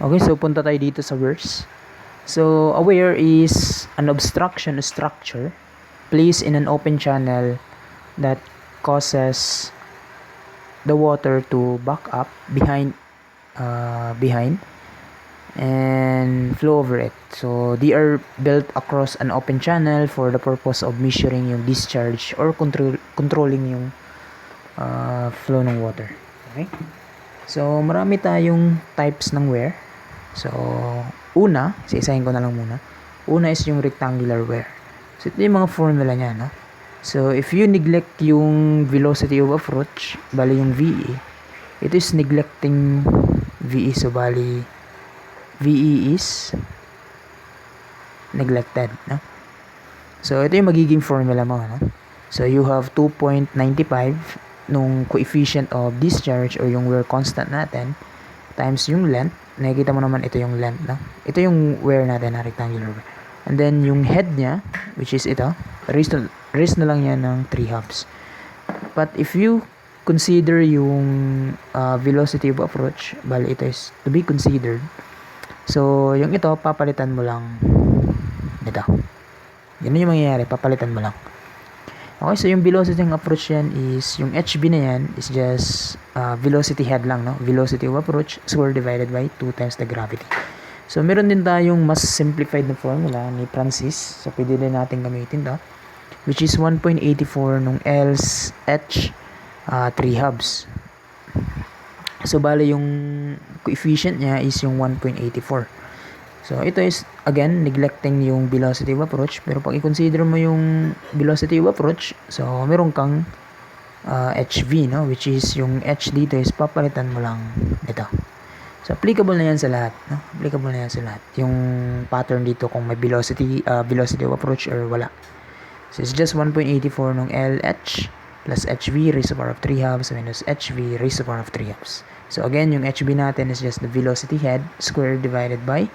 Okay, so punta tayo dito sa verse. So, a weir is an obstruction structure placed in an open channel that causes the water to back up behind and flow over it. So, they are built across an open channel for the purpose of measuring yung discharge or controlling yung flow ng water. Okay? So, marami tayong types ng weir. So, una, isa-isahin ko na lang muna. Una is yung rectangular weir. So, ito yung mga formula niya, no? So, if you neglect yung velocity of approach, bali yung VE, it is neglecting VE. So, bali, VE is neglected, no? So, ito yung magiging formula mo, no? So, you have 2.95 nung coefficient of discharge or yung wear constant natin times yung length. Nakikita mo naman ito yung length, no? Ito yung wear natin na rectangular wear. And then yung head niya, which is ito, raise na lang yan ng 3 halves. But if you consider yung velocity of approach, bali ito is to be considered. So, yung ito, papalitan mo lang ito. Yun yung mangyayari, papalitan mo lang. Okay, so yung velocity ng approach yan is, yung HB na yan is just velocity head lang, no? Velocity of approach square divided by 2 times the gravity. So, meron din tayong mas simplified na formula ni Francis. So, pwede din natin gamitin to, which is 1.84 nung L's H 3 halves. So, bali yung coefficient niya is yung 1.84. So, ito is, again, neglecting yung velocity of approach. Pero pag i-consider mo yung velocity of approach, so, meron kang HV, no? Which is, yung H dito is papalitan mo lang ito. So, applicable na yan sa lahat, no? Applicable na yan sa lahat. Yung pattern dito kung may velocity of approach or wala. So, it's just 1.84 nung LH plus HV raised to the power of 3 halves minus HV raised to the power of 3 halves. So, again, yung HV natin is just the velocity head squared divided by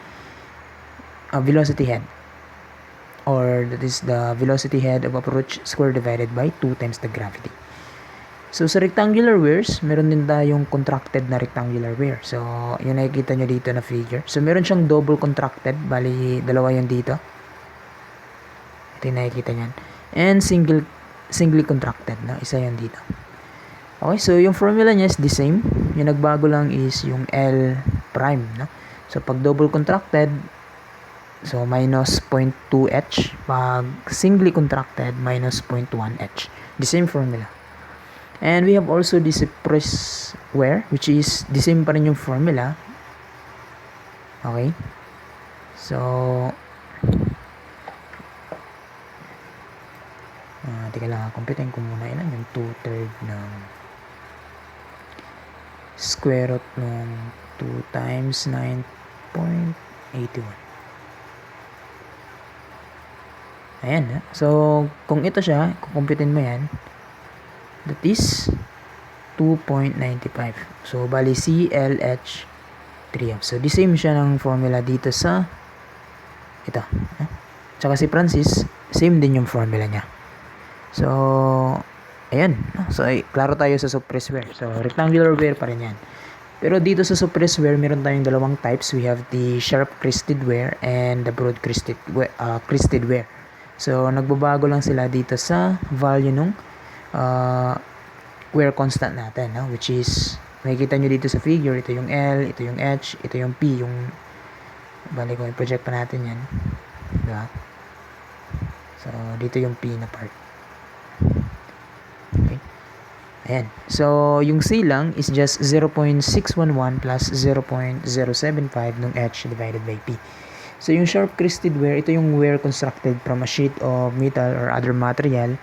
velocity head, or that is the velocity head of approach square divided by 2 times the gravity. So, sa rectangular weirs, meron din tayong contracted na rectangular weir. So, yun nakikita nyo dito na figure. So, meron siyang double contracted. Bali, dalawa yun dito. Ito yung nakikita nyan. And singly contracted. No? Isa yun dito. Okay, so yung formula niya is the same. Yung nagbago lang is yung L prime. No? So, pag double contracted, so minus 0.2H. Pag singly contracted, minus 0.1H. The same formula. And we have also this press wear, which is the same pa rin yung formula. Okay. So, teka lang, computerin ko muna ilan yung 2/3 ng square root ng 2 times 9.81. Ayan. So, kung ito siya, kukumputin mo yan, that is 2.95. So, bali CLH 3 halves. So, the same siya ng formula dito sa ito. Tsaka si Francis, same din yung formula niya. So, ayan. So, klaro tayo sa suppress wear. So, rectangular wear pa rin yan. Pero dito sa suppress wear, meron tayong dalawang types. We have the sharp crested wear and the broad crested wear. So, nagbabago lang sila dito sa value nung wear constant natin, no? Which is, makikita nyo dito sa figure, ito yung L, ito yung H, ito yung P, yung bali ko, i-project pa natin yan, diba? So, dito yung P na part. Okay. Ayan. So, yung C lang is just 0.611 plus 0.075 nung H divided by P. So, yung sharp crested wear, ito yung wear constructed from a sheet of metal or other material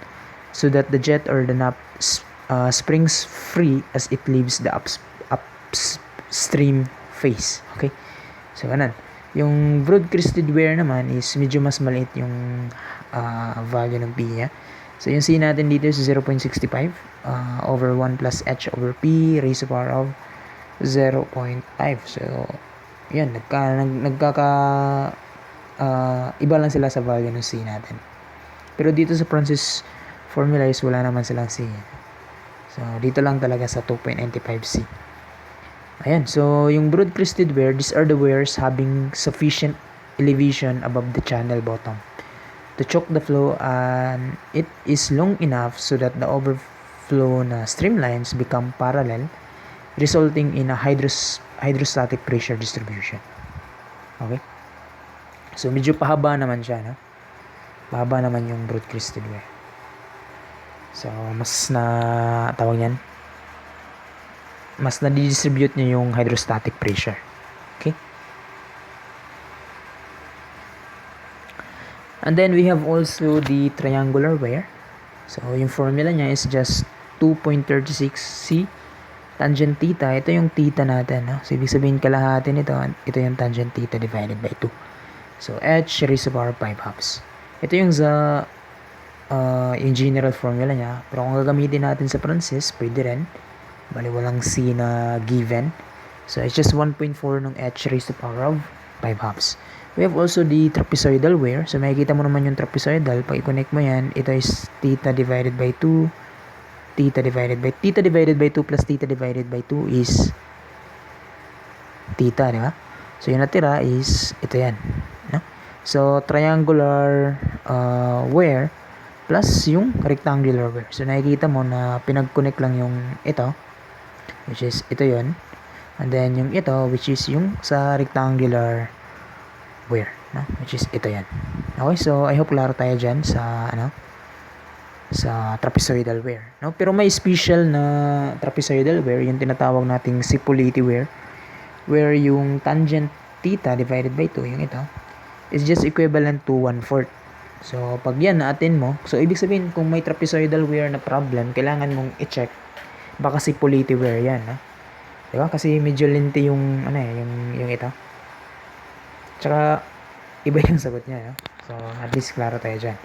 so that the jet or the nap springs free as it leaves the upstream phase. Okay? So, ganun. Yung broad crested wear naman is medyo mas maliit yung value ng P niya. So, yung C natin dito is 0.65 over 1 plus H over P raised to the power of 0.5. So, yan. Iba lang sila sa value ng C natin. Pero dito sa Francis formula is wala naman silang C. So, dito lang talaga sa 2.95C. Ayan, so yung broad-crested weir, these are the weirs having sufficient elevation above the channel bottom to choke the flow, and it is long enough so that the overflow na streamlines become parallel, resulting in a hydrostatic pressure distribution. Okay? So medyo pahaba naman siya, no? Pahaba naman yung broad-crested weir. So mas na tawag niyan, mas na-distribute niya yung hydrostatic pressure. Okay? And then we have also the triangular weir. So yung formula niya is just 2.36 C tangent theta. Ito yung theta natin, no? So ibig sabihin kalahati nito, ito yung tangent theta divided by 2. So h raised to the power 5 halves. Ito yung sa yung general formula niya. Pero kung gagamitin natin sa Francis, pwede rin. Bali walang C na given. So it's just 1.4 ng h raised to the power of 5 halves. We have also the trapezoidal weir. So makikita mo naman yung trapezoidal. Pag i-connect mo yan, ito is theta divided by 2. Theta divided by 2 plus theta divided by 2 is theta, di ba? So yung natira is ito yan, no? So triangular weir plus yung rectangular weir. So nakikita mo na pinag-connect lang yung ito, which is ito yon, and then yung ito, which is yung sa rectangular weir, no? Which is ito yan. Okay, so I hope klaro tayo dyan sa sa trapezoidal weir, no? Pero may special na trapezoidal weir, yung tinatawag nating Cipolliti weir, where yung tangent theta divided by 2, yung ito, is just equivalent to 1/4. So pag yan na-attend mo, so ibig sabihin kung may trapezoidal weir na problem, kailangan mong i-check baka Cipolliti weir yan, no? Diba? Kasi medyo lenti yung yung ito. Tsaka iba yung sagot niya, no? So at least klaro tayo dyan.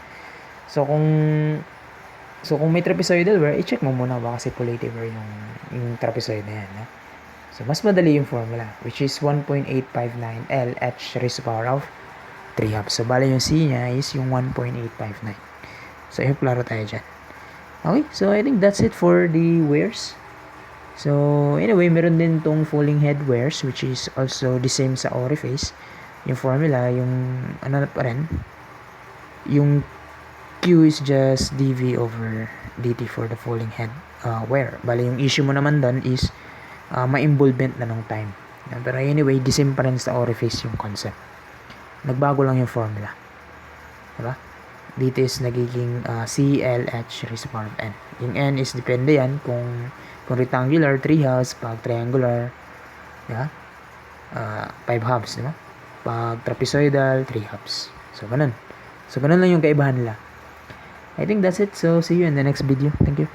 So kung may trapezoidal weir, i-check mo muna baka Cipolliti weir yung trapezoid na yan, no? So mas madali yung formula, which is 1.859 L h raised to the power of 3 halves. So bali yung C niya is yung 1.859. So i-hope klaro tayo dyan. Okay, so I think that's it for the weirs. So anyway, meron din tong falling head weirs, which is also the same sa orifice. Yung formula, yung ano pa rin, yung Q is just dV over dt for the falling head weir. Bali yung issue mo naman doon is ma-involvement na ng time. Pero anyway, the same pa rin sa orifice yung concept. Nagbago lang yung formula. Diba? Dito is nagiging CLH raised to the power of n. Yung n is depende yan kung rectangular, 3 halves. Pag triangular, diba? 5 halves, diba? Pag trapezoidal, 3 halves. So, ganun. So, ganun lang yung kaibahan nila. I think that's it. So, see you in the next video. Thank you.